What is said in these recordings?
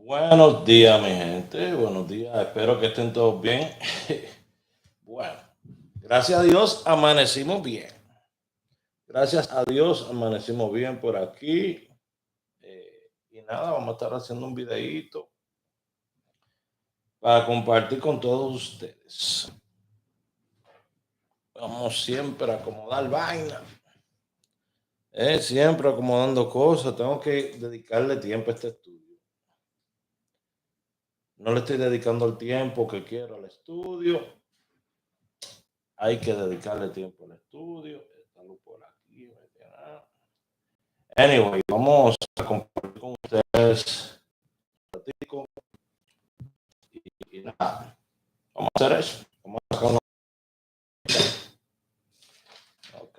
Buenos días, mi gente. Buenos días. Espero que estén todos bien. Bueno, gracias a Dios amanecimos bien. Gracias a Dios amanecimos bien por aquí. Y nada, vamos a estar haciendo un videíto para compartir con todos ustedes. Vamos siempre a acomodar vaina. Siempre acomodando cosas. Tengo que dedicarle tiempo a este estudio. No le estoy dedicando el tiempo que quiero al estudio. Hay que dedicarle tiempo al estudio. Esta luz por aquí. Anyway, vamos a compartir con ustedes un ratico y nada. Vamos a hacer eso. Vamos a sacar una... Ok.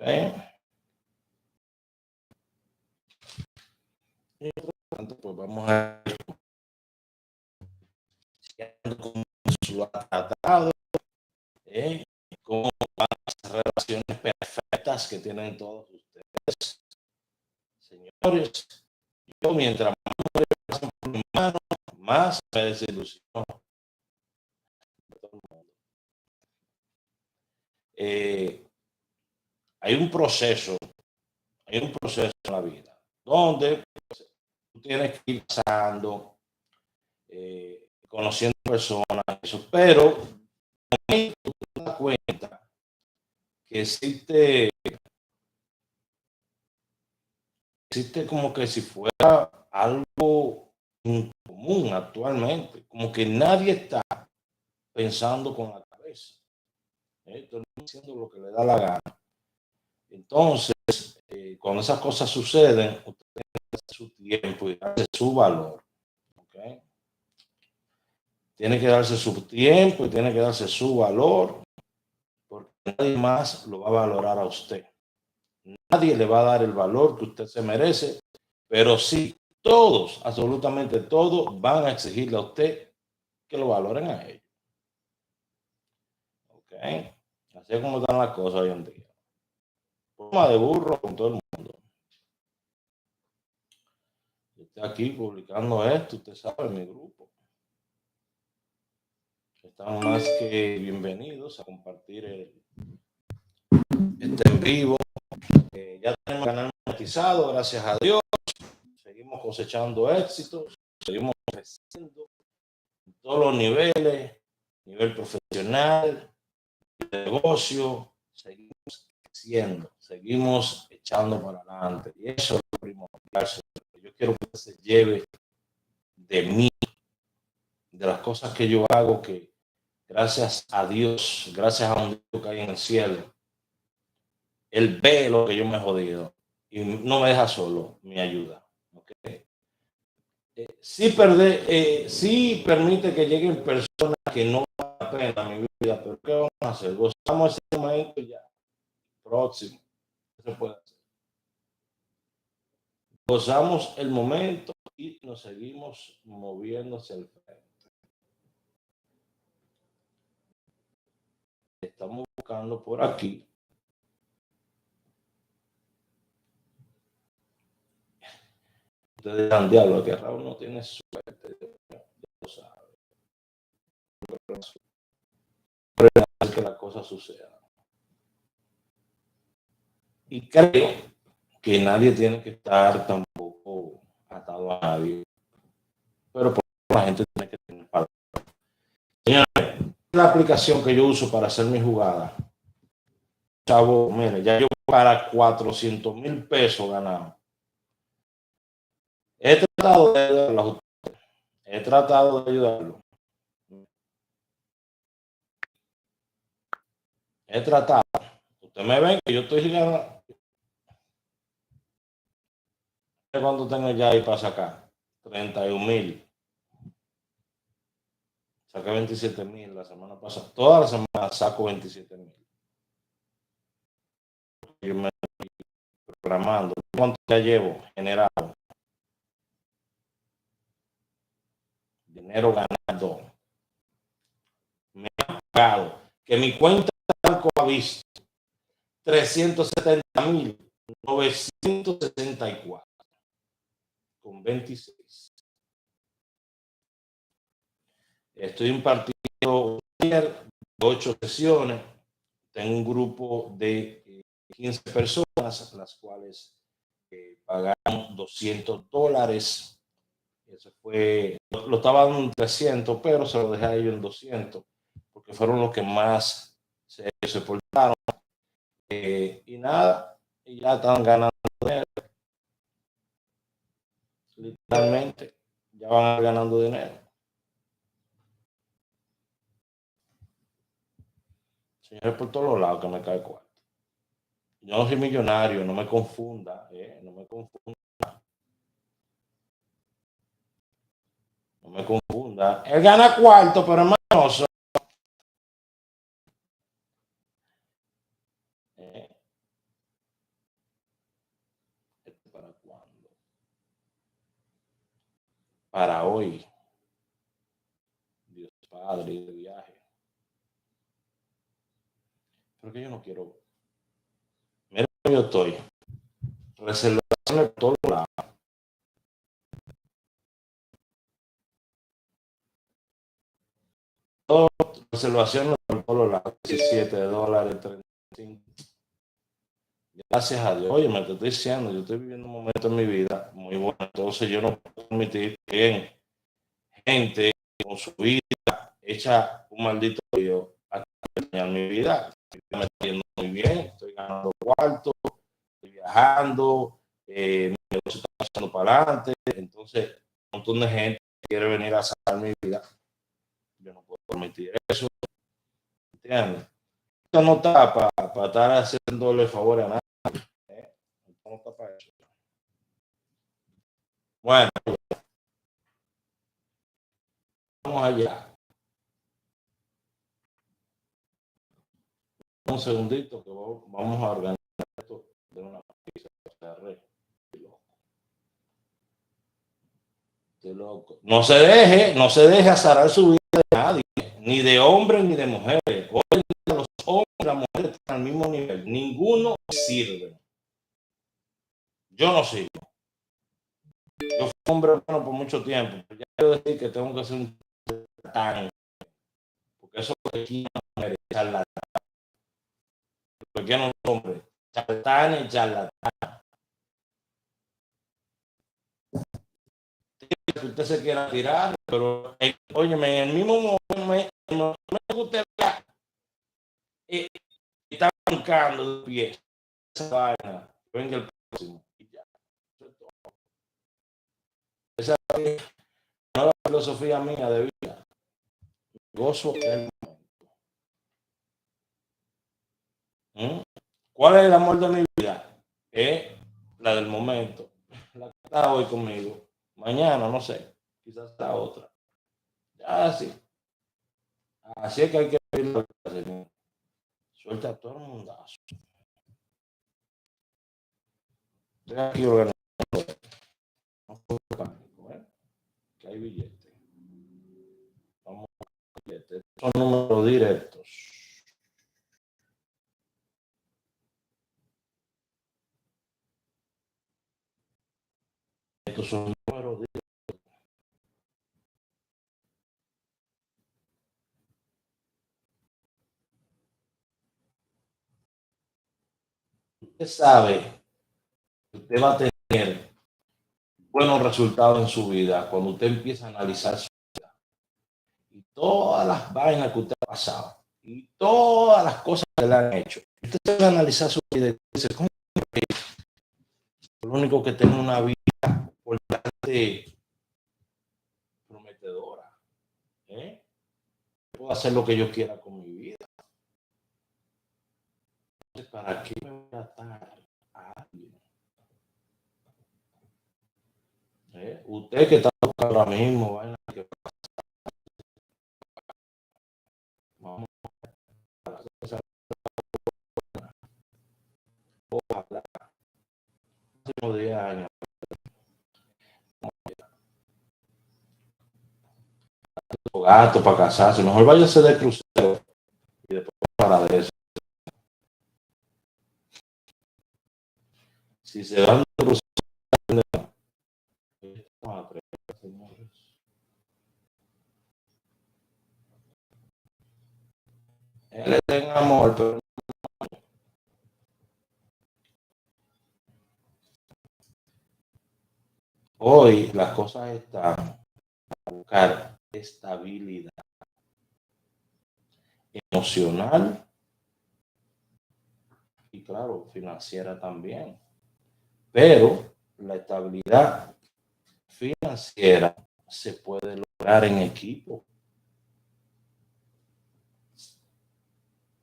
Y pues vamos a ir con su tratado, cómo van las relaciones perfectas que tienen todos ustedes, señores. Yo, mientras más me pasan por mi mano, más me desilusiono de todo el mundo. Hay un proceso en la vida donde pues, tú tienes que ir pasando, conociendo personas, eso, pero tú te das cuenta que existe como que si fuera algo incomún actualmente, como que nadie está pensando con la cabeza, todo el mundo haciendo lo que le da la gana. Entonces, cuando esas cosas suceden, usted tiene que darse su tiempo y darse su valor. ¿Okay? Tiene que darse su tiempo y tiene que darse su valor, porque nadie más lo va a valorar a usted. Nadie le va a dar el valor que usted se merece, pero sí, todos, absolutamente todos, van a exigirle a usted que lo valoren a ellos. ¿Ok? Así es como están las cosas hoy en día. Forma de burro con todo el mundo. Yo estoy aquí publicando esto, usted sabe, en mi grupo. Están más que bienvenidos a compartir este en vivo. Ya tenemos el canal monetizado, gracias a Dios. Seguimos cosechando éxitos, seguimos creciendo en todos los niveles, nivel profesional, negocio, seguimos creciendo, seguimos echando para adelante. Y eso es lo primordial. Yo quiero que se lleve de mí, de las cosas que yo hago, que gracias a Dios, gracias a un Dios que hay en el cielo, Él ve lo que yo me he jodido y no me deja solo, me ayuda. ¿Okay? Sí permite que lleguen personas que no valen la pena en mi vida, pero ¿qué vamos a hacer? Gozamos ese momento ya. Próximo. ¿Qué se puede hacer? Gozamos el momento y nos seguimos moviendo hacia el frente. Estamos buscando por aquí. Ustedes dirán, diablo, que Raúl no tiene suerte. Lo sabe. Que la cosa suceda. Y creo que nadie tiene que estar tampoco atado a nadie. Pero por la gente tiene que tener palabras. Señores, la aplicación que yo uso para hacer mi jugada. Chavo, mire, ya yo para 400,000 pesos ganado. He tratado de ayudarlo. He tratado de ayudarlo. He tratado. Usted me ven que yo estoy ganando. ¿Cuánto tengo ya ahí para sacar? 31,000. Saqué 27,000 la semana pasada. Toda la semana saco 27,000. Yo me estoy programando. ¿Cuánto ya llevo generado? Dinero ganado. Me han pagado. Que mi cuenta de banco ha visto 370,964 con 26. Estoy impartiendo 8 sesiones. Tengo un grupo de 15 personas, las cuales pagaron $200. Eso fue, lo estaba dando en 300, pero se lo dejé a ellos en 200, porque fueron los que más se portaron. Y nada, y ya están ganando dinero, literalmente, ya van ganando dinero. Señores, por todos los lados que me cae cuarto. Yo no soy millonario, no me confunda, no me confunda. No me confunda. Él gana cuarto, pero es manoso. ¿Para cuándo? Para hoy. Dios Padre, de viaje. Pero que yo no quiero. Mira, yo estoy. Reservaciones por todos lados. Reservaciones por todos lados. $17, 35. Gracias a Dios. Oye, me te estoy diciendo, yo estoy viviendo un momento en mi vida muy bueno. Entonces yo no puedo permitir que gente con su vida hecha un maldito lío a dañar mi vida. Estoy metiendo muy bien, estoy ganando cuarto, estoy viajando, mi negocio está pasando para adelante. Entonces, un montón de gente quiere venir a salvar mi vida. Yo no puedo permitir eso. ¿Entiendes? Esto no está para estar haciéndole favor a nadie. No está para eso. Bueno, vamos allá. Un segundito que vamos a organizar esto de una pizza. Loco. No se deje azarar su vida de nadie, ni de hombres ni de mujeres. Hoy los hombres y las mujeres están al mismo nivel. Ninguno sirve. Yo no sirvo. Yo fui hombre bueno por mucho tiempo. Pero ya quiero decir que tengo que ser un charlatán. Porque eso es lo que quieren las mujeres, charlatán. Lo que quieren los hombres, charlatán y charlatán. Que usted se quiera tirar, pero óyeme, en el mismo momento que usted está arrancando de pie esa vaina, venga el próximo y ya. Esa es la nueva filosofía mía de vida. Gozo el momento. ¿Cuál es el amor de mi vida? La del momento. La que está hoy conmigo. Mañana, no sé. Quizás está otra. Ya así. Así es que hay que vivir. Suelta a todo el mundazo. Estoy aquí organizando. No puedo pánico, que hay billetes. Vamos a billetes. Estos son números directos. Estos son números directos. Usted sabe que usted va a tener buenos resultados en su vida cuando usted empieza a analizar su vida y todas las vainas que usted ha pasado y todas las cosas que le han hecho. Usted debe analizar su vida y dice, ¿cómo es lo único que tengo una vida por delante prometedora? Puedo hacer lo que yo quiera con mi vida. ¿Para qué me voy a atar a alguien? Usted que está buscando ahora mismo, vaina que vamos a hacer ojalá, 10 años. Gato para casarse, mejor váyase de crucero y después para de eso. Si se van de crucero, señores. Él está en amor, pero hoy las cosas están a buscar estabilidad emocional y, claro, financiera también. Pero la estabilidad financiera se puede lograr en equipo,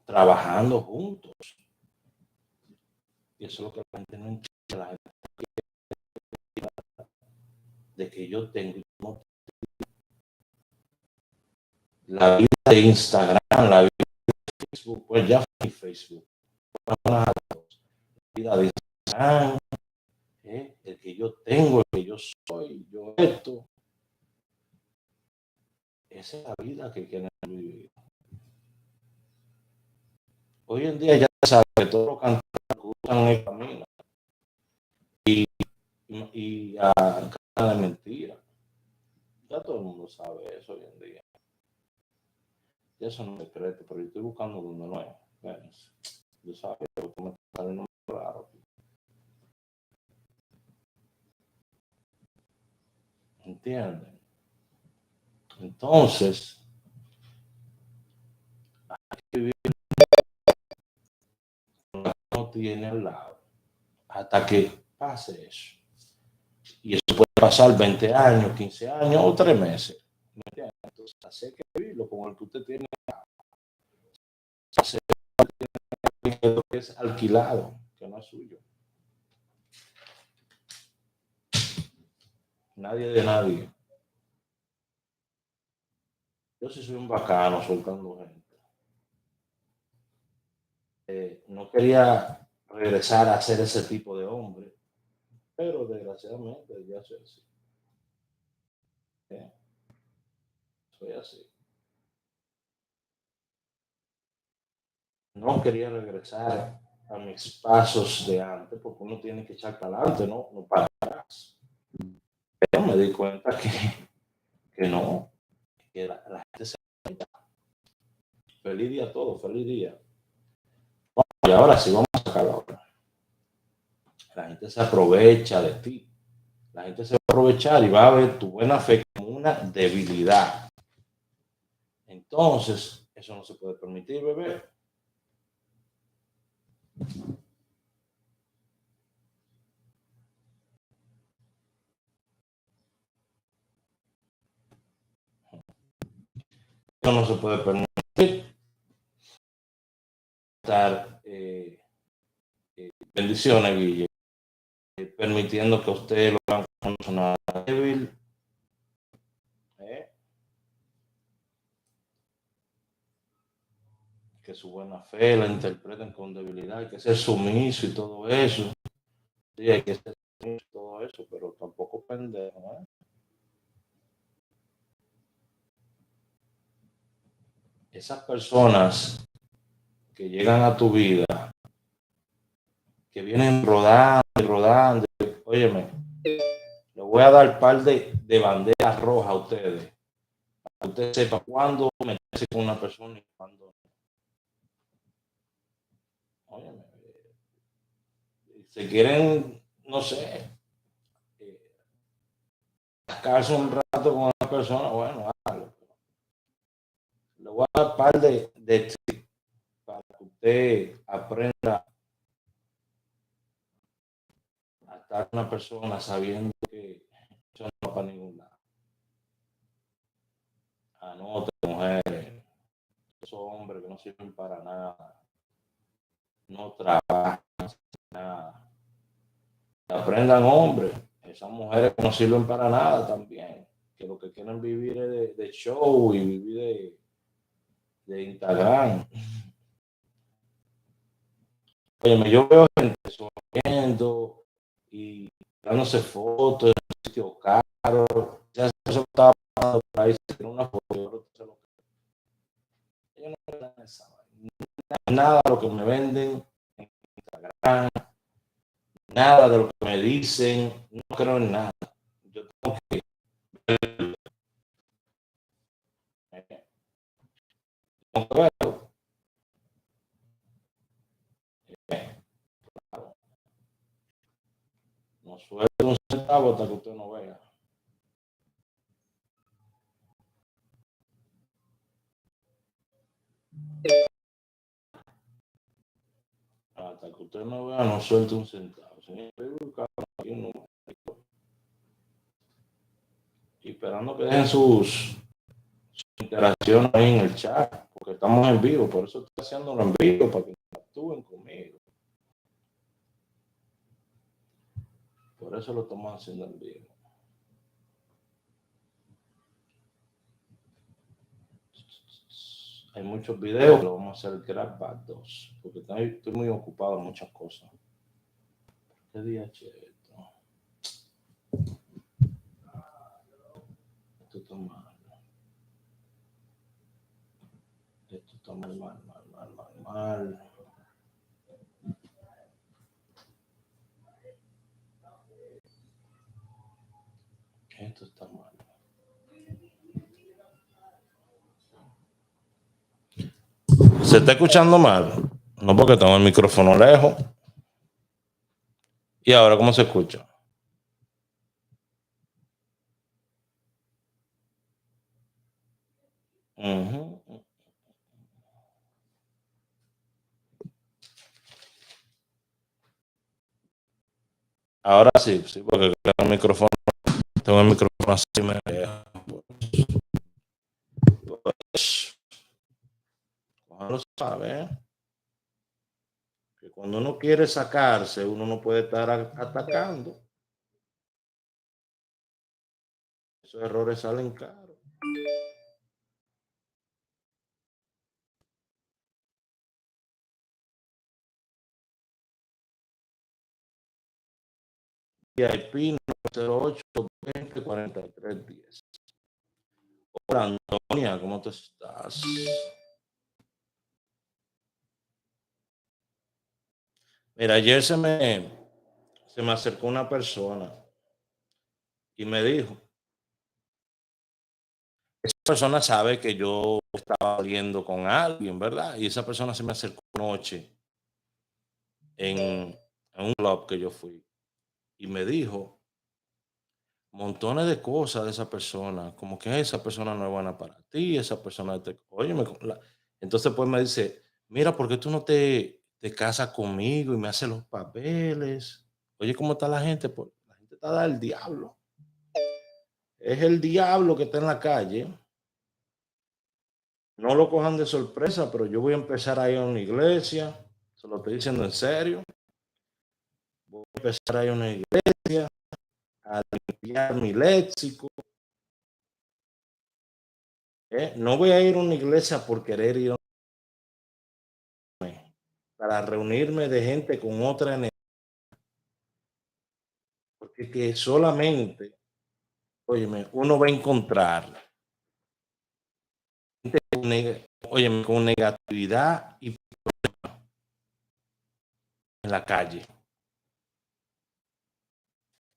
trabajando juntos. Y eso es lo que la gente no entiende. La gente de que yo tengo la vida de Instagram, la vida de Facebook, pues ya fue Facebook. La vida de Instagram, el que yo tengo, el que yo soy, yo esto. Esa es la vida que quieren vivir. Hoy en día ya se sabe que todos los cantantes usan el camino y a cara de mentira. Ya todo el mundo sabe eso hoy en día. Ya eso no es secreto, pero yo estoy buscando donde no es. Bueno, yo sabía que me está saliendo raro. ¿Entienden? Entonces, hay que vivir con lo que uno tiene al lado hasta que pase eso. Y eso puede pasar 20 años, 15 años o 3 meses. ¿Me entiendes? Entonces, así hay que vivirlo con el que usted tiene. Hacer lo que es alquilado, que no es suyo. Nadie de nadie. Yo sí soy un bacano soltando gente. No quería regresar a ser ese tipo de hombre, pero desgraciadamente ya soy así. ¿Eh? Soy así. No quería regresar a mis pasos de antes, porque uno tiene que echar para adelante, no para atrás. Pero me di cuenta que no, que la gente se... Feliz día a todos, feliz día. Y ahora sí vamos a sacar la hora. La gente se aprovecha de ti. La gente se va a aprovechar y va a ver tu buena fe como una debilidad. Entonces, eso no se puede permitir, bebé. Eso no se puede permitir. Estar, bendiciones, Guille, permitiendo que usted lo haga como una persona débil. ¿Eh? Que su buena fe la interpreten con debilidad, hay que ser sumiso y todo eso. Sí, hay que ser sumiso y todo eso, pero tampoco pendejo. ¿Eh? Esas personas que llegan a tu vida, que vienen rodando y rodando, óyeme, le voy a dar un par de banderas rojas a ustedes, para que usted sepa cuándo meterse con una persona y cuándo no. Óyeme, si quieren, no sé, cascarse un rato con una persona, bueno, hágalo. Le voy a dar un par de tips para que usted aprenda a estar con una persona sabiendo que eso no va para ningún lado. Anote, mujeres, esos hombres que no sirven para nada, no trabajan nada. Aprendan hombres, esas mujeres que no sirven para nada también, que lo que quieren vivir es de show y vivir de Instagram. Oye, yo veo gente sonriendo y dándose fotos en un sitio caro. Ya eso estaba pasando por ahí, se tiene una foto. Yo no creo en esa nada de lo que me venden en Instagram, nada de lo que me dicen, no creo en nada. Yo tengo que verlo. Hasta que usted no vea, no suelte un centavo. Señor, y esperando que dejen sus interacciones ahí en el chat, porque estamos en vivo, por eso estoy haciéndolo en vivo, para que actúen conmigo. Por eso lo estamos haciendo en vivo. Hay muchos videos, lo vamos a hacer grabados, porque estoy muy ocupado en muchas cosas. ¿Qué día es esto? Esto está mal. Esto está mal. Esto está mal. ¿Se está escuchando mal? No, porque tengo el micrófono lejos. ¿Y ahora cómo se escucha? Ahora sí, porque tengo el micrófono así me pues, lo sabe, que cuando uno quiere sacarse, uno no puede estar atacando. Esos errores salen caros. VIP 908 20 43 10. Hola Antonia, ¿cómo te estás? Mira, ayer se me acercó una persona y me dijo, esa persona sabe que yo estaba saliendo con alguien, ¿verdad? Y esa persona se me acercó anoche en un club que yo fui y me dijo montones de cosas de esa persona, como que esa persona no es buena para ti, esa persona te... Oye, entonces pues me dice, mira, ¿por qué tú no te casas conmigo y me haces los papeles? Oye, ¿cómo está la gente? Pues, la gente está del diablo. Es el diablo que está en la calle. No lo cojan de sorpresa, pero yo voy a empezar a ir a una iglesia, se lo estoy diciendo en serio. Voy a empezar a ir a una iglesia, a limpiar mi léxico. No voy a ir a una iglesia por querer ir para reunirme de gente con otra energía, porque que solamente, óyeme, uno va a encontrar gente con negatividad y en la calle.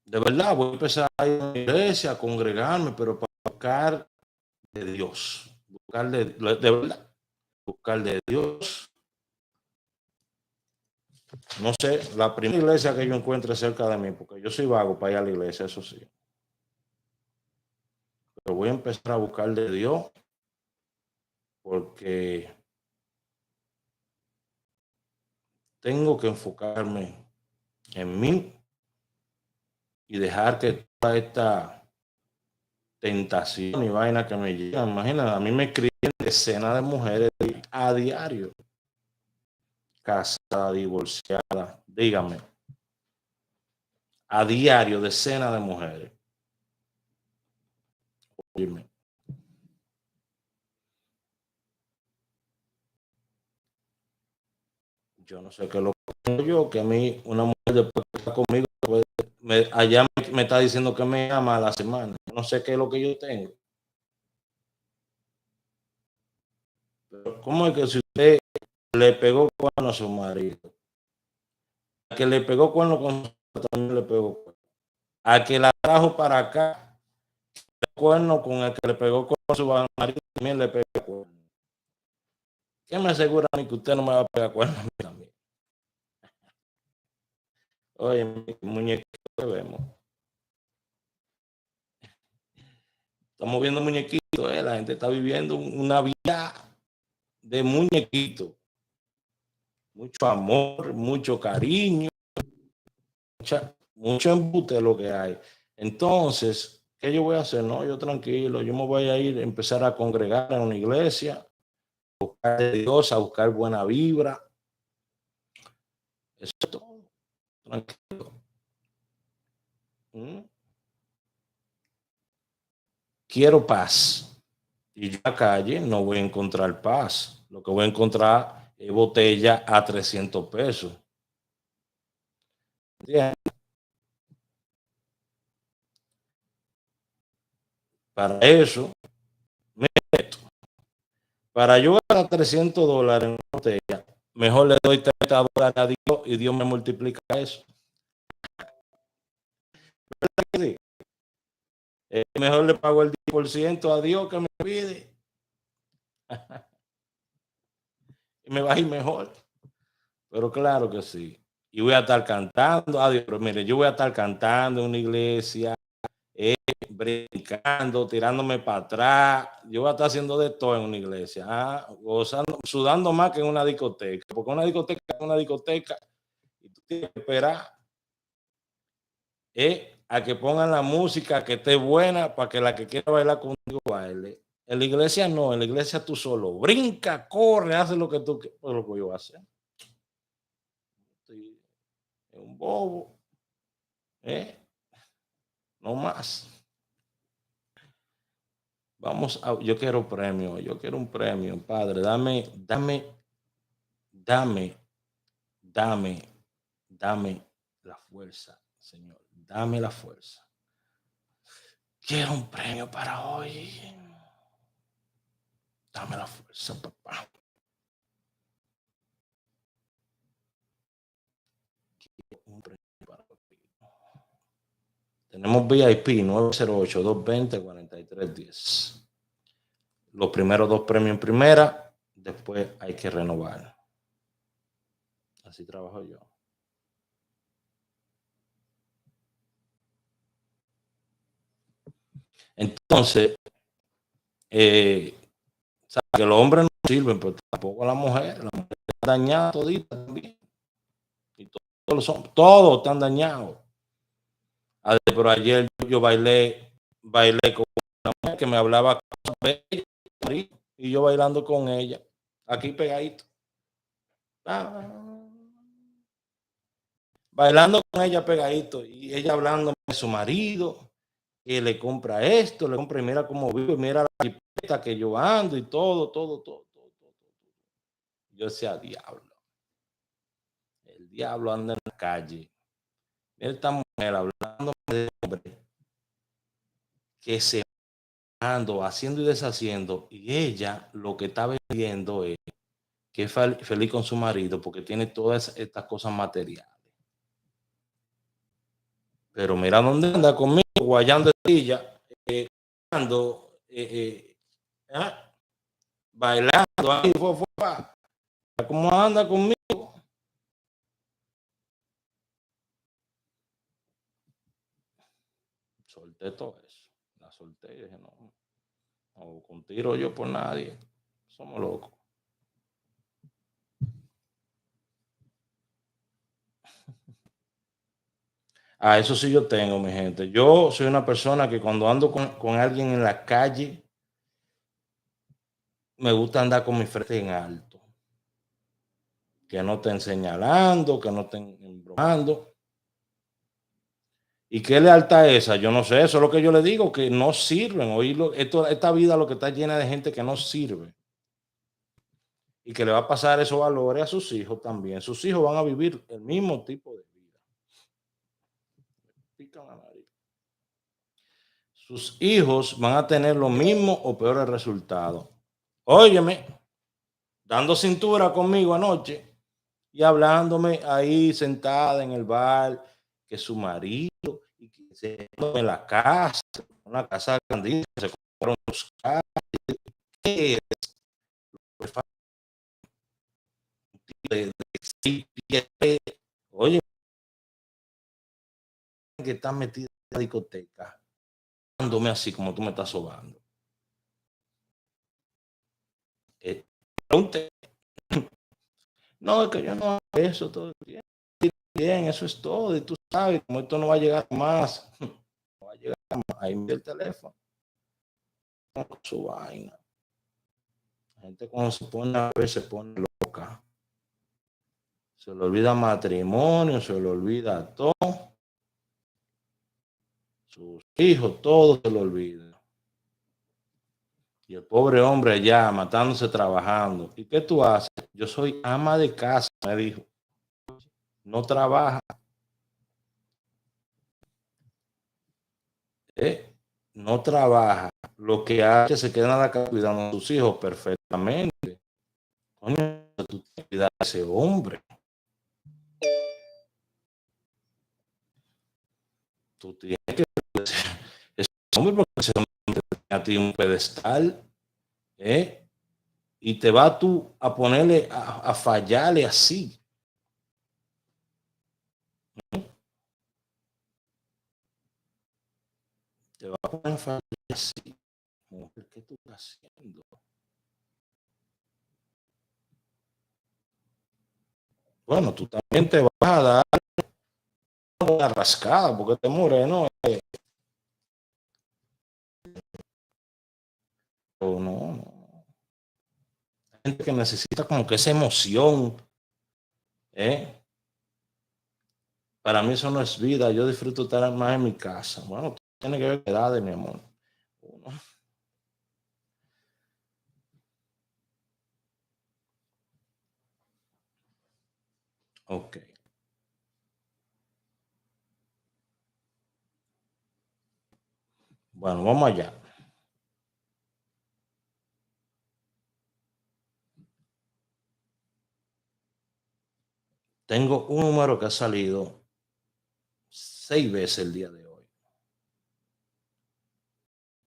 De verdad, voy a empezar a ir a una iglesia, a congregarme, pero para buscar de Dios, buscar de verdad, buscar de Dios. No sé, la primera iglesia que yo encuentre cerca de mí, porque yo soy vago para ir a la iglesia, eso sí. Pero voy a empezar a buscar de Dios, porque tengo que enfocarme en mí y dejar que toda esta tentación y vaina que me llegan, imagínate, a mí me escriben decenas de mujeres a diario, casada, divorciada, dígame, a diario decenas de mujeres. Óyeme. Yo no sé qué lo que yo, que a mí una mujer después que está conmigo, allá me está diciendo que me ama a la semana. No sé qué es lo que yo tengo. Pero ¿cómo es que si usted le pegó cuerno a su marido, a que le pegó cuerno con su también le pegó cuerno, a que la trajo para acá, cuerno con el que le pegó con su marido también le pegó cuerno? ¿Qué me asegura a mí que usted no me va a pegar cuerno a mí también? Oye, mi muñequito que vemos. Estamos viendo muñequitos, la gente está viviendo una vida de muñequito. Mucho amor, mucho cariño, mucho embute lo que hay. Entonces, ¿qué yo voy a hacer? No, yo tranquilo, yo me voy a ir a empezar a congregar en una iglesia, a buscar de Dios, a buscar buena vibra. Eso es todo. Tranquilo. Quiero paz. Y yo en la calle no voy a encontrar paz. Lo que voy a encontrar es botella a 300 pesos. ¿Entiendes? Para eso, para yo ganar $300 en una botella, mejor le doy $30 a Dios y Dios me multiplica eso. Sí. Mejor le pago el 10% a Dios que me pide y me va a ir mejor. Pero claro que sí. Y voy a estar cantando. Adiós, pero mire, yo voy a estar cantando en una iglesia, brincando, tirándome para atrás. Yo voy a estar haciendo de todo en una iglesia, gozando, sudando más que en una discoteca. Porque una discoteca es una discoteca y tú tienes que esperar a que pongan la música que esté buena para que la que quiera bailar contigo baile. En la iglesia no, en la iglesia tú solo brinca, corre, hace lo que tú quieras. Pues lo que yo voy a hacer. Estoy un bobo, no más. Vamos a, yo quiero un premio, Padre, dame la fuerza, Señor, dame la fuerza. Quiero un premio para hoy. Dame la fuerza, papá. Quiero un premio para hoy. Tenemos VIP 908-220-4310. Los primeros 2 premios en primera, después hay que renovar. Así trabajo yo. Entonces, ¿sabes? Que los hombres no sirven, pero tampoco la mujer. La mujer está dañada todita también. Y todos están dañados. Pero ayer yo bailé con una mujer que me hablaba y yo bailando con ella, aquí pegadito. Bailando con ella pegadito y ella hablando de su marido, que le compra esto, le compra y mira cómo vive, mira la jipeta que yo ando y todo. Yo decía, diablo. El diablo anda en la calle. Mira esta mujer hablando de hombre que se ando haciendo y deshaciendo y ella lo que está vendiendo es que es feliz con su marido porque tiene todas estas cosas materiales. Pero mira dónde anda conmigo, guayando de silla, bailando ahí, ¿cómo anda conmigo? Solté todo eso, la solté y dije, no con tiro yo por nadie, somos locos. Eso sí yo tengo, mi gente. Yo soy una persona que cuando ando con alguien en la calle, me gusta andar con mi frente en alto. Que no estén señalando, que no estén embromando. ¿Y qué lealtad es esa? Yo no sé, eso es lo que yo le digo, que no sirven. Esta vida lo que está llena de gente que no sirve. Y que le va a pasar esos valores a sus hijos también. Sus hijos van a vivir el mismo tipo de vida. Pican la nariz. Sus hijos van a tener los mismos o peores resultados. Óyeme, dando cintura conmigo anoche y hablándome ahí sentada en el bar, que su marido y que se en la casa, una casa grandísima, se compraron los carros. ¿Qué es? Oye, que está metida en la discoteca, dándome así como tú me estás sobando. pregunté. No, es que yo no hago eso todo el tiempo. Bien, eso es todo. Y tú sabes, como esto no va a llegar más, no va a llegar más. Ahí mira el teléfono. Con su vaina. La gente cuando se pone a ver, se pone loca. Se le olvida matrimonio, se le olvida todo. Sus hijos, todo se le olvida. Y el pobre hombre allá matándose trabajando. ¿Y qué tú haces? Yo soy ama de casa, me dijo. No trabaja. No trabaja. Lo que hace se queda en la casa cuidando a sus hijos perfectamente. Coño, tú tienes que cuidar a ese hombre. Tú tienes que cuidar a ese hombre porque ese hombre tiene a ti un pedestal. Y te vas tú a ponerle, a fallarle así. Te vas a poner a fallarle así. Mujer, ¿qué tú estás haciendo? Bueno, tú también te vas a dar una rascada porque te muere, ¿no? No, no. Hay gente que necesita como que esa emoción, ¿eh? Para mí eso no es vida. Yo disfruto estar más en mi casa. Bueno, tiene que ver con edad de mi amor. Ok. Bueno, vamos allá. Tengo un número que ha salido 6 veces el día de hoy.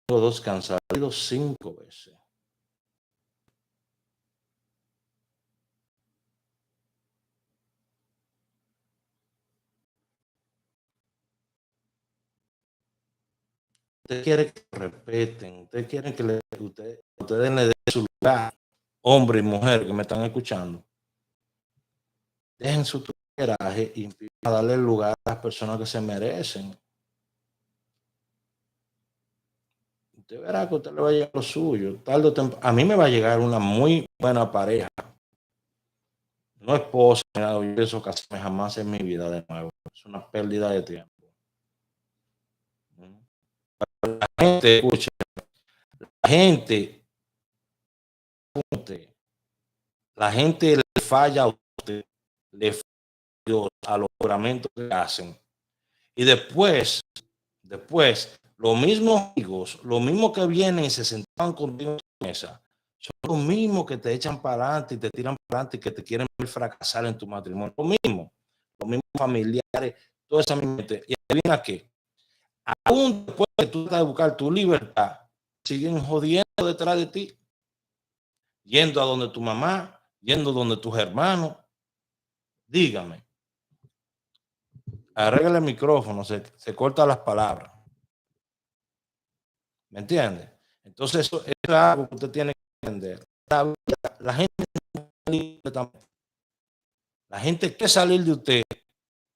Tengo 2 que han salido 5 veces. Usted quiere que lo respeten, usted quiere que ustedes le den su lugar, hombre y mujer que me están escuchando. Dejen su toleraje y empiecen a darle lugar a las personas que se merecen. Usted verá que a usted le va a llegar lo suyo. Tarde o temprano. A mí me va a llegar una muy buena pareja. No esposa, yo pienso casarme jamás en mi vida de nuevo. Es una pérdida de tiempo. La gente, escucha, la gente, la gente le falla a usted, le falla a los juramentos que hacen. Y después, los mismos amigos, los mismos que vienen y se sentaban contigo en tu mesa, son los mismos que te echan para adelante y te tiran para adelante y que te quieren ver fracasar en tu matrimonio. Los mismos familiares, toda esa misma gente. Y adivina qué, aún después de tú tratas de buscar tu libertad, siguen jodiendo detrás de ti, yendo a donde tu mamá, yendo a donde tus hermanos. Dígame, arregla el micrófono, se cortan las palabras. ¿Me entiende? Entonces, eso es algo que usted tiene que entender. La gente, la gente quiere salir de usted,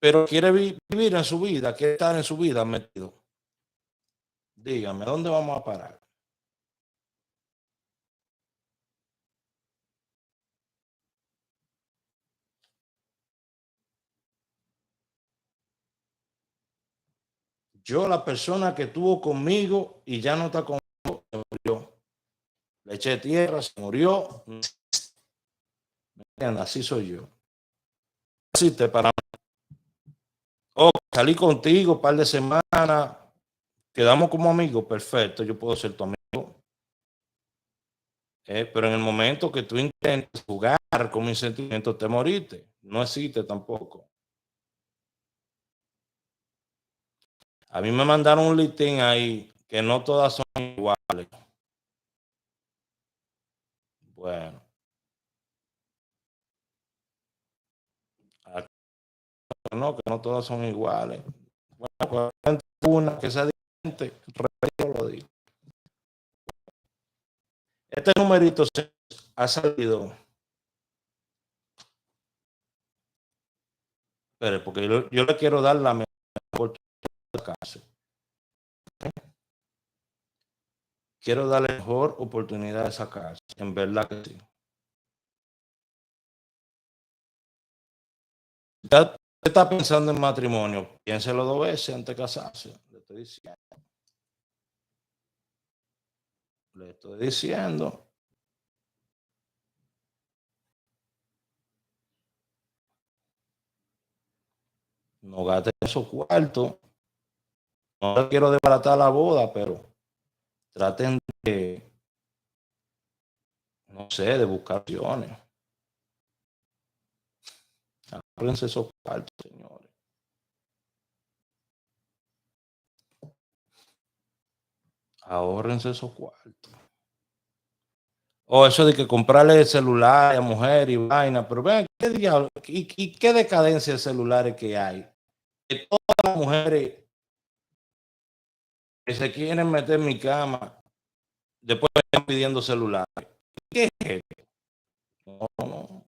pero quiere vivir en su vida, quiere estar en su vida metido. Dígame, ¿a dónde vamos a parar? Yo, la persona que estuvo conmigo y ya no está conmigo, se murió. Le eché tierra, se murió. Así soy yo. Así te para. Oh, salí contigo un par de semanas, quedamos como amigos, perfecto, yo puedo ser tu amigo. Pero en el momento que tú intentas jugar con mis sentimientos, te moriste. No existe tampoco. A mí me mandaron un listín ahí que no todas son iguales. Bueno, que no todas son iguales. Bueno, una que sea diferente, repito, lo digo. Este numerito ha salido. Espere, porque yo le quiero dar la mejor oportunidad de sacarse. Quiero darle la mejor oportunidad de sacarse. En verdad que sí. Ya está pensando en matrimonio, piénselo 2 veces antes de casarse. Le estoy diciendo. Le estoy diciendo. No gaste esos cuartos. No le quiero desbaratar la boda, pero traten de, no sé, de buscar opciones. Ahórrense esos cuartos, señores. Ahórrense esos cuartos. O eso de que comprarle celular a mujer y vaina, pero vean, ¿qué diablo? ¿Y qué decadencia de celulares que hay? Que todas las mujeres que se quieren meter en mi cama, después están pidiendo celulares. ¿Qué es esto? No, no.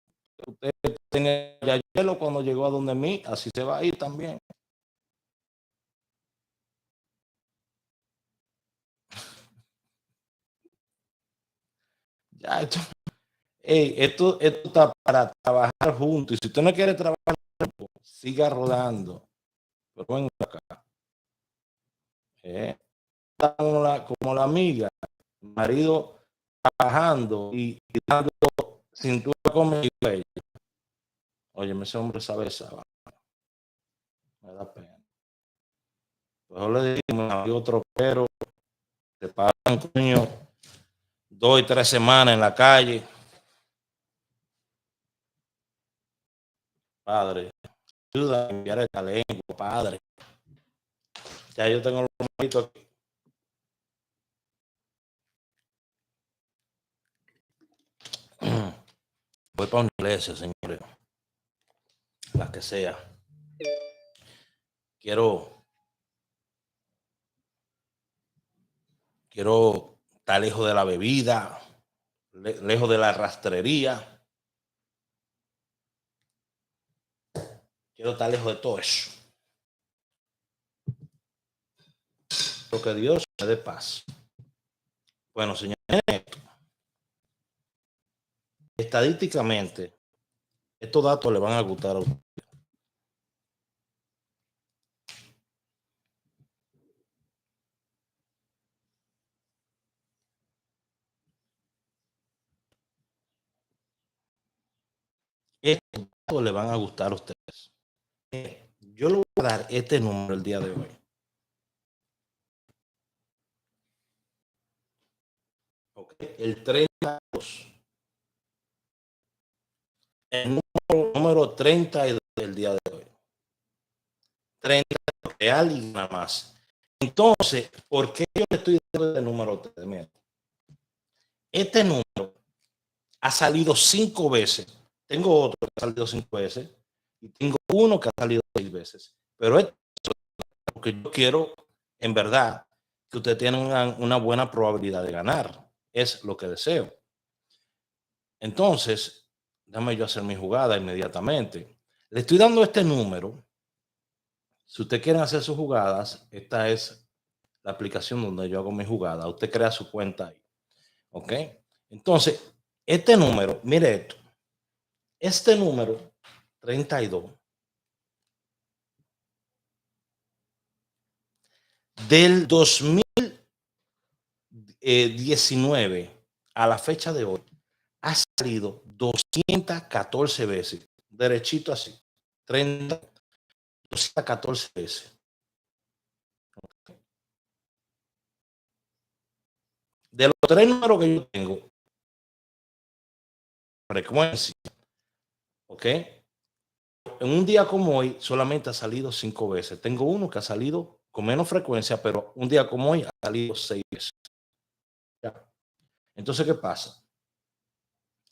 Usted tenía ya hielo cuando llegó a donde mí, así se va a ir también. Ya, esto está para trabajar juntos. Y si usted no quiere trabajar juntos, siga rodando. Pero venga acá. Como la amiga, el marido trabajando y dando cintura conmigo. Oye, ese hombre sabe esa. Me da pena. Pues le digo, hay otro pero te pagan coño 2 y 3 semanas en la calle. Padre, ayuda a enviar esta lengua, padre. Ya yo tengo los numeritos aquí. Voy para una iglesia, señores. La que sea. Quiero estar lejos de la bebida, lejos de la rastrería. Quiero estar lejos de todo eso. Lo que Dios me dé paz. Bueno, señores, estadísticamente, estos datos le van a gustar a usted. Estos datos le van a gustar a ustedes. Yo le voy a dar este número el día de hoy. Okay. El 32. El número 32 del día de hoy. 30 real y nada más. Entonces, ¿por qué yo le estoy dando este número a ustedes? Miren, este número ha salido 5 veces. Tengo otro que ha salido 5 veces y tengo uno que ha salido 6 veces. Pero esto es porque yo quiero, en verdad, que ustedes tengan una buena probabilidad de ganar. Es lo que deseo. Entonces, déjame yo hacer mi jugada inmediatamente. Le estoy dando este número. Si usted quiere hacer sus jugadas, esta es la aplicación donde yo hago mi jugada. Usted crea su cuenta ahí. ¿Ok? Entonces, este número, mire esto. Este número, 32, del 2019 a la fecha de hoy, ha salido 214 veces. Derechito así. 30, 214 veces. De los 3 números que yo tengo, frecuencia, ¿ok? En un día como hoy solamente ha salido 5 veces. Tengo uno que ha salido con menos frecuencia, pero un día como hoy ha salido 6 veces. ¿Ya? Entonces, ¿qué pasa?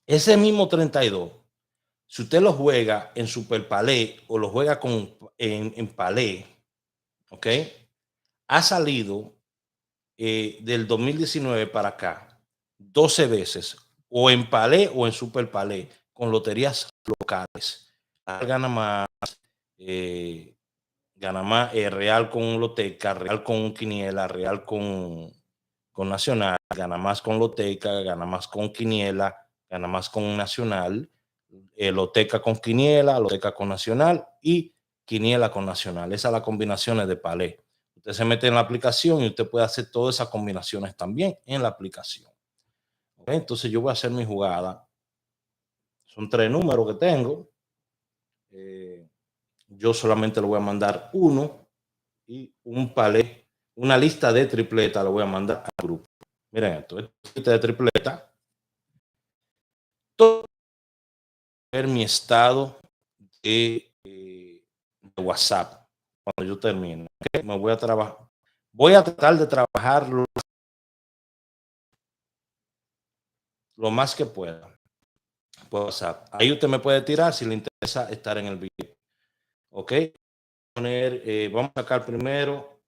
Ese mismo 32, si usted lo juega en Super Palé o lo juega en Palé, ¿ok? Ha salido del 2019 para acá 12 veces, o en palé o en super palé, con loterías locales. Gana más, real con loteca, real con quiniela, real con nacional, gana más con loteca, gana más con quiniela, gana más con nacional, loteca con quiniela, loteca con nacional y quiniela con nacional. Esas son las combinaciones de palé. Usted se mete en la aplicación y usted puede hacer todas esas combinaciones también en la aplicación. ¿Okay? Entonces yo voy a hacer mi jugada. Son 3 números que tengo. Yo solamente le voy a mandar uno y un palé, una lista de tripleta lo voy a mandar al grupo. Miren esto, esta lista de tripleta. Todo ver mi estado de WhatsApp cuando yo termine. ¿Okay? Me voy a trabajar. Voy a tratar de trabajar lo más que pueda por WhatsApp. Ahí usted me puede tirar si le interesa estar en el video. Ok. Vamos a sacar primero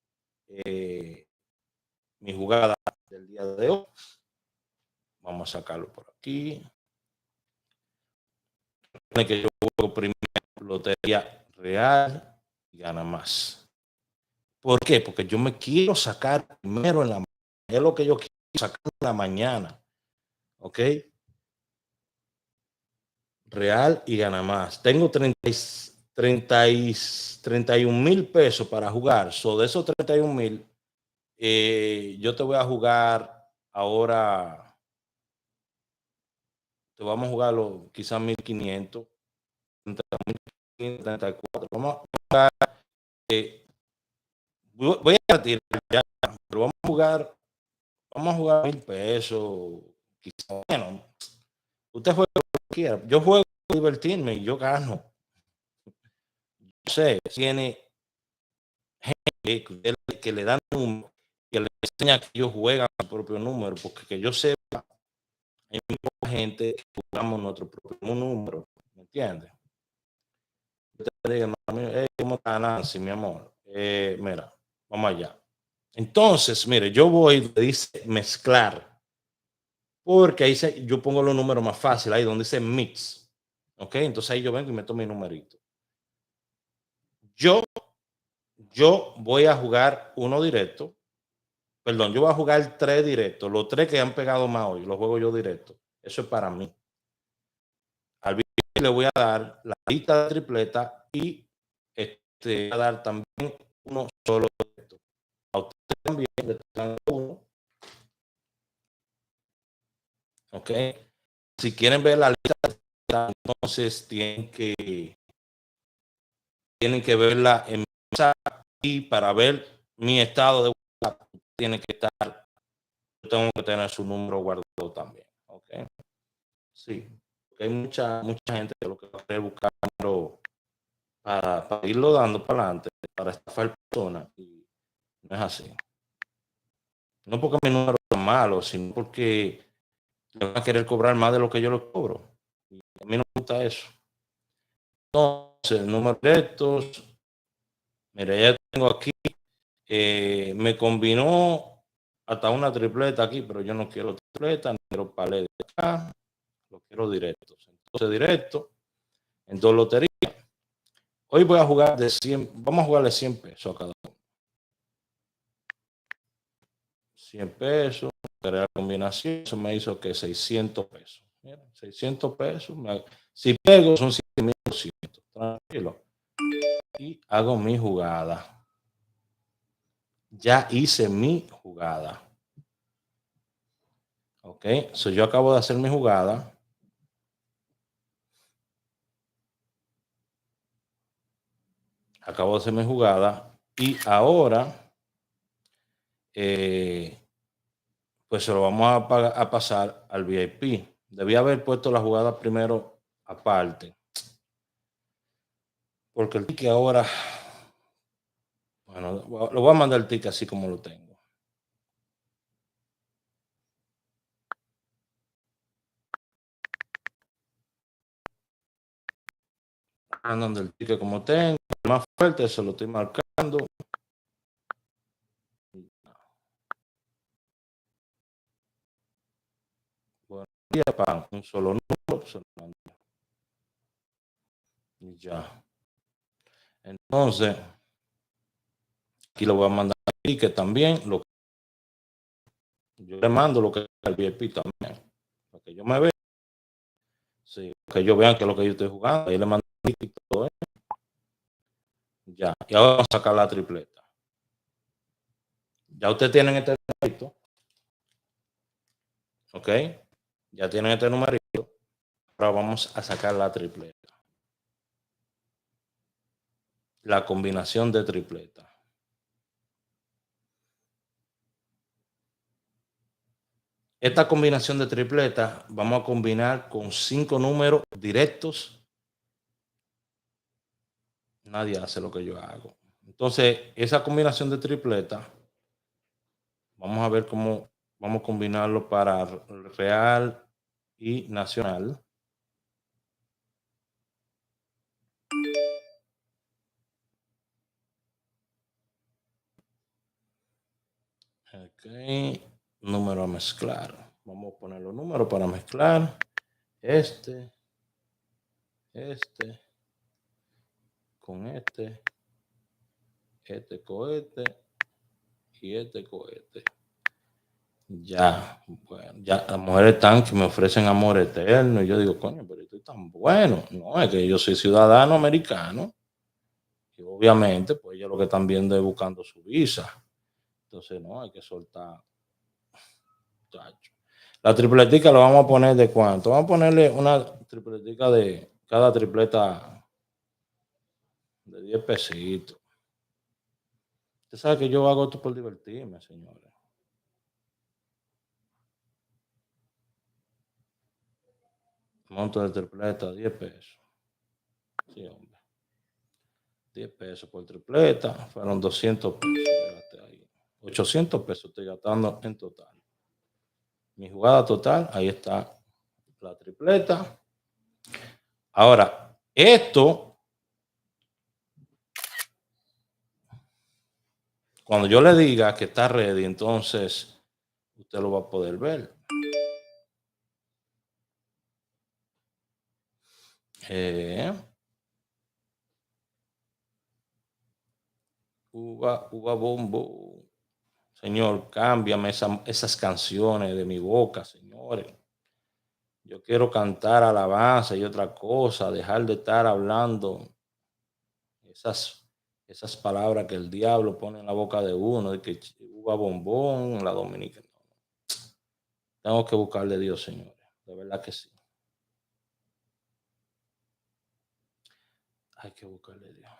mi jugada del día de hoy. Vamos a sacarlo por aquí. Que yo juego primero lotería real y gana más. ¿Por qué? Porque yo me quiero sacar primero en la mañana. Es lo que yo quiero sacar en la mañana. ¿Ok? Real y gana más. Tengo 31,000 pesos para jugar. De esos 31,000, yo te voy a jugar ahora. Te vamos a jugarlo quizás 1,500, 34. Vamos a jugar. Voy a retirar ya, pero vamos a jugar 1,000 pesos. Quizás, bueno, usted juega lo que quiera. Yo juego a divertirme y yo gano. No sé, tiene gente que le dan número, que le enseña que ellos juegan su propio número, porque que yo sepa, hay mucha gente que jugamos nuestro propio número, ¿me entiendes? Yo te digo, ¿cómo está Nancy, mi amor? Mira, vamos allá. Entonces, mire, yo voy, dice mezclar, porque ahí yo pongo los números más fáciles, ahí donde dice mix, ¿ok? Entonces ahí yo vengo y meto mi numerito. Yo voy a jugar uno directo, perdón, yo voy a jugar 3 directos, los 3 que han pegado más hoy, los juego yo directo. Eso es para mí. Al video le voy a dar la lista de tripleta y voy a dar también uno solo directo. A usted también le dan uno. ¿Ok? Si quieren ver la lista, entonces tienen que verla en WhatsApp, y para ver mi estado de WhatsApp tiene que estar, yo tengo que tener su número guardado también. ¿Ok? Sí. Hay mucha gente que lo que va a querer buscarlo para irlo dando para adelante, para estafar personas, y no es así. No porque mi número es malo, sino porque le van a querer cobrar más de lo que yo les cobro. Y a mí no me gusta eso. Entonces, números directos, mira, ya tengo aquí, me combinó hasta una tripleta aquí, pero yo no quiero tripleta, no quiero palé de acá, lo quiero directos. Entonces, directo, en 2 loterías. Hoy voy a jugar de 100, vamos a jugarle 100 pesos a cada uno. 100 pesos, crear combinación, eso me hizo que 600 pesos. Mira, 600 pesos, si pego son 7,200, tranquilo. Y hago mi jugada. Ya hice mi jugada. Ok, so yo acabo de hacer mi jugada. Acabo de hacer mi jugada. Y ahora, pues se lo vamos a pasar al VIP. Debía haber puesto la jugada primero aparte. Porque el ticket ahora, bueno, lo voy a mandar el ticket así como lo tengo. Mandando el ticket como tengo, el más fuerte, se lo estoy marcando. Bueno, para un solo número. Y ya. Entonces, aquí lo voy a mandar aquí, que también yo le mando lo que es el VIP también, para que yo me vea, sí, que ellos vean que es lo que yo estoy jugando. Ahí le mando y todo eso. Ya, y ahora vamos a sacar la tripleta. Ya ustedes tienen este numerito, ¿ok? Ya tienen este numerito. Ahora vamos a sacar la tripleta. La combinación de tripleta. Esta combinación de tripleta vamos a combinar con 5 números directos. Nadie hace lo que yo hago. Entonces, esa combinación de tripleta, vamos a ver cómo vamos a combinarlo para real y nacional. Ok, número a mezclar. Vamos a poner los números para mezclar. Este con este cohete y este cohete. Ya, bueno, ya las mujeres están que me ofrecen amor eterno. Y yo digo, coño, pero estoy tan bueno. No, es que yo soy ciudadano americano. Y obviamente, pues ellos lo que están viendo es buscando su visa. Entonces, no, hay que soltar. Chacho. La tripletica lo vamos a poner de cuánto. Vamos a ponerle una tripletica de cada tripleta de 10 pesitos. Usted sabe que yo hago esto por divertirme, señores. Monto de tripleta, 10 pesos. Sí, hombre. 10 pesos por tripleta. Fueron 200 pesos. Ahí. 800 pesos estoy gastando en total. Mi jugada total, ahí está la tripleta. Ahora, esto, cuando yo le diga que está ready, entonces usted lo va a poder ver. Uva bombo. Señor, cámbiame esas canciones de mi boca, señores. Yo quiero cantar alabanza y otra cosa, dejar de estar hablando esas palabras que el diablo pone en la boca de uno, de que uva bombón, la dominicana. Tengo que buscarle a Dios, señores. De verdad que sí. Hay que buscarle a Dios.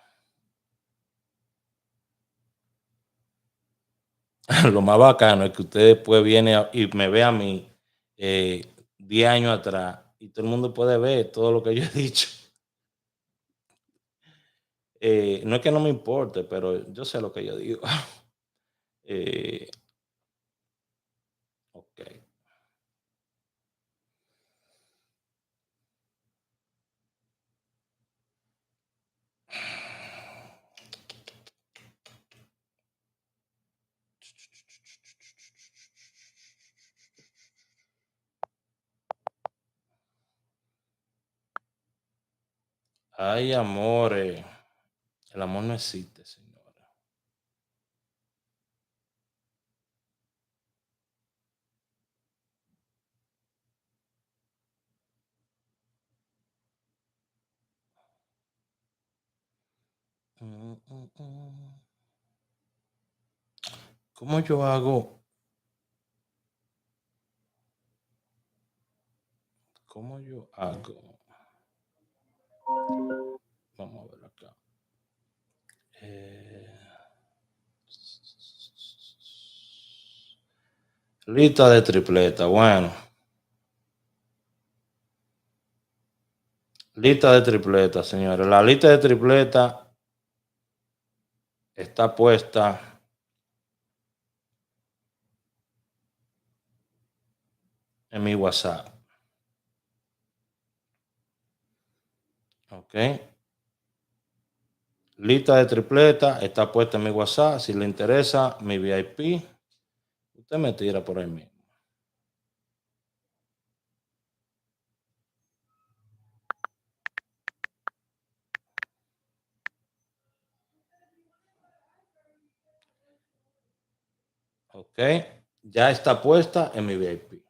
Lo más bacano es que usted después viene y me ve a mí 10 años atrás y todo el mundo puede ver todo lo que yo he dicho. No es que no me importe, pero yo sé lo que yo digo. Ok. Ay, amores. El amor no existe, señora. ¿Cómo yo hago? ¿Cómo yo hago? Vamos a ver acá. Lista de tripleta. Bueno. Lista de tripleta, señores. La lista de tripleta está puesta en mi WhatsApp. Ok. Lista de tripleta está puesta en mi WhatsApp. Si le interesa mi VIP, usted me tira por ahí mismo. Ok, ya está puesta en mi VIP.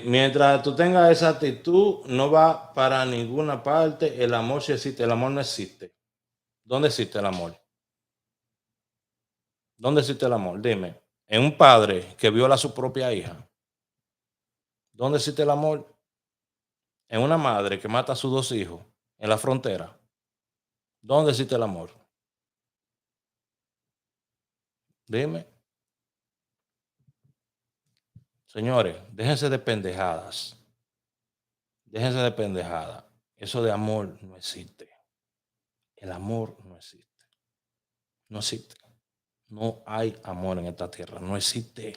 Mientras tú tengas esa actitud, no va para ninguna parte. El amor sí existe, el amor no existe. ¿Dónde existe el amor? ¿Dónde existe el amor? Dime. En un padre que viola a su propia hija. ¿Dónde existe el amor? En una madre que mata a sus 2 hijos en la frontera. ¿Dónde existe el amor? Dime. Señores, déjense de pendejadas. Déjense de pendejadas. Eso de amor no existe. El amor no existe. No existe. No hay amor en esta tierra. No existe.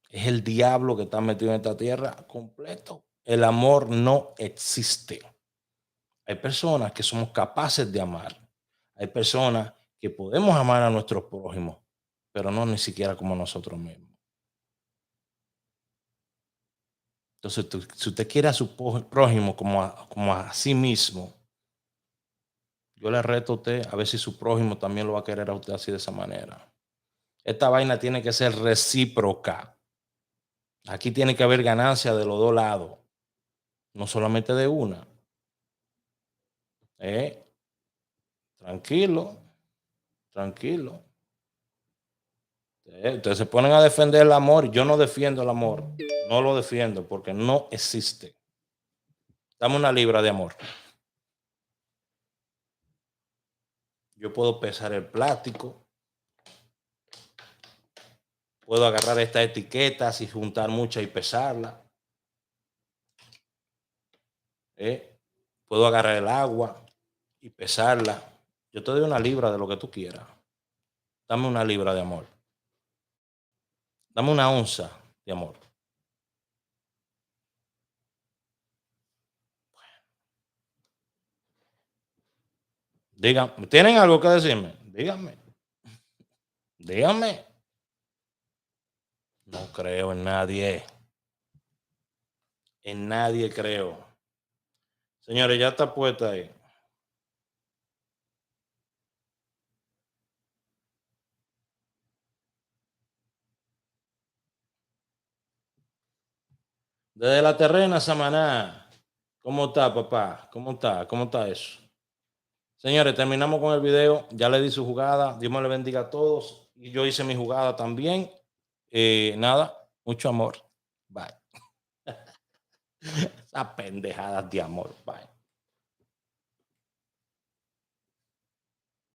Es el diablo que está metido en esta tierra completo. El amor no existe. Hay personas que somos capaces de amar. Hay personas que podemos amar a nuestros prójimos, pero no ni siquiera como nosotros mismos. Entonces, si usted quiere a su prójimo como a sí mismo, yo le reto a usted a ver si su prójimo también lo va a querer a usted así de esa manera. Esta vaina tiene que ser recíproca. Aquí tiene que haber ganancia de los dos lados, no solamente de una. Tranquilo, tranquilo. Ustedes se ponen a defender el amor. Yo no defiendo el amor. No lo defiendo porque no existe. Dame una libra de amor. Yo puedo pesar el plástico. Puedo agarrar estas etiquetas y juntar muchas y pesarlas. Puedo agarrar el agua y pesarla. Yo te doy una libra de lo que tú quieras. Dame una libra de amor. Dame una onza de amor. Díganme, ¿tienen algo que decirme? Díganme. Díganme. No creo en nadie. En nadie creo. Señores, ya está puesta ahí. Desde la terrena, Samaná. ¿Cómo está, papá? ¿Cómo está? ¿Cómo está eso? Señores, terminamos con el video. Ya le di su jugada. Dios me le bendiga a todos. Y yo hice mi jugada también. Nada, mucho amor. Bye. Esas pendejadas de amor. Bye.